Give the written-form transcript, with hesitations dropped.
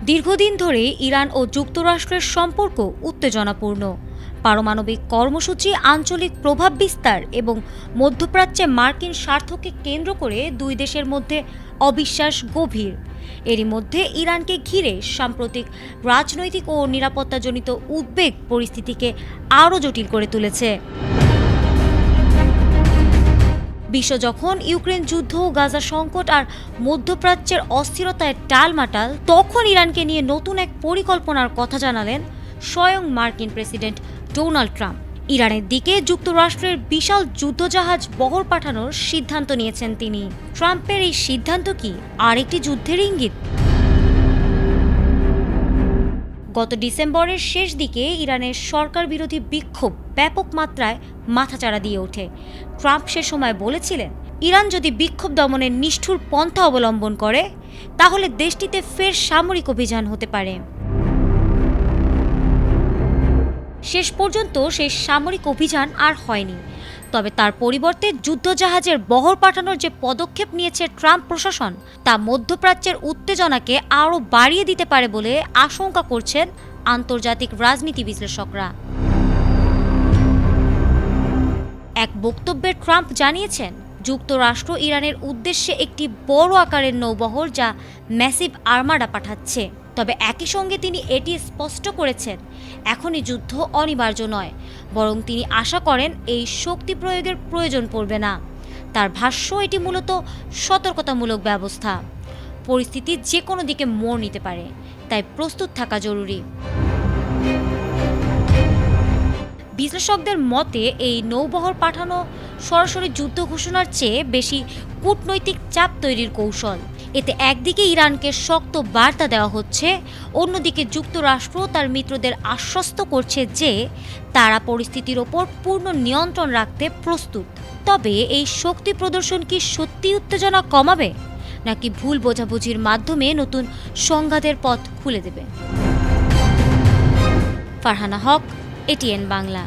দীর্ঘদিন ধরে ইরান ও যুক্তরাষ্ট্রের সম্পর্ক উত্তেজনাপূর্ণ। পারমাণবিক কর্মসূচি, আঞ্চলিক প্রভাব বিস্তার এবং মধ্যপ্রাচ্যে মার্কিন স্বার্থকে কেন্দ্র করে দুই দেশের মধ্যে অবিশ্বাস গভীর। এরই মধ্যে ইরানকে ঘিরে সাম্প্রতিক রাজনৈতিক ও নিরাপত্তাজনিত উদ্বেগ পরিস্থিতিকে আরও জটিল করে তুলেছে। বিশ্ব যখন ইউক্রেন যুদ্ধ, গাজা সংকট আর মধ্যপ্রাচ্যের অস্থিরতায় টালমাটাল, তখন ইরানকে নিয়ে নতুন এক পরিকল্পনার কথা জানালেন স্বয়ং মার্কিন প্রেসিডেন্ট ডোনাল্ড ট্রাম্প। ইরানের দিকে যুক্তরাষ্ট্রের বিশাল যুদ্ধজাহাজ বহর পাঠানোর সিদ্ধান্ত নিয়েছেন তিনি। ট্রাম্পের এই সিদ্ধান্ত কি আরেকটি যুদ্ধের ইঙ্গিত? গত ডিসেম্বরের শেষ দিকে ইরানের সরকার বিরোধী বিক্ষোভ ব্যাপক মাত্রায় মাথাচাড়া দিয়ে ওঠে। ট্রাম্প সে সময় বলেছিলেন, ইরান যদি বিক্ষোভ দমনের নিষ্ঠুর পন্থা অবলম্বন করে তাহলে দেশটিতে ফের সামরিক অভিযান হতে পারে। শেষ পর্যন্ত সেই সামরিক অভিযান আর হয়নি। তবে তার পরিবর্তে যুদ্ধজাহাজের বহর পাঠানোর যে পদক্ষেপ নিয়েছে ট্রাম্প প্রশাসন, তা মধ্যপ্রাচ্যের উত্তেজনাকে আরও বাড়িয়ে দিতে পারে বলে আশঙ্কা করছেন আন্তর্জাতিক রাজনীতি বিশ্লেষকরা। এক বক্তব্যে ট্রাম্প জানিয়েছেন, যুক্তরাষ্ট্র ইরানের উদ্দেশ্যে একটি বড় আকারের নৌবহর, যা ম্যাসিভ আর্মাডা পাঠাচ্ছে। তবে একই সঙ্গে তিনি এটি স্পষ্ট করেছেন, এখনই যুদ্ধ অনিবার্য নয়, বরং তিনি আশা করেন এই শক্তি প্রয়োগের প্রয়োজন পড়বে না। তার ভাষ্য, এটি মূলত সতর্কতামূলক ব্যবস্থা। পরিস্থিতি যে কোনো দিকে মোড় নিতে পারে, তাই প্রস্তুত থাকা জরুরি। বিশ্লেষকদের মতে এই নৌবহর পাঠানো সরাসরি যুদ্ধ ঘোষণার চেয়ে বেশি কূটনৈতিক চাপ তৈরির কৌশল। এতে একদিকে ইরানকে শক্ত বার্তা দেওয়া হচ্ছে, অন্যদিকে যুক্তরাষ্ট্র তার মিত্রদের আশ্বস্ত করছে যে তারা পরিস্থিতির ওপর পূর্ণ নিয়ন্ত্রণ রাখতে প্রস্তুত। তবে এই শক্তি প্রদর্শন কি সত্যি উত্তেজনা কমাবে, নাকি ভুল বোঝাবুঝির মাধ্যমে নতুন সংঘাতের পথ খুলে দেবে? ফারহানা হক, এটিএন বাংলা।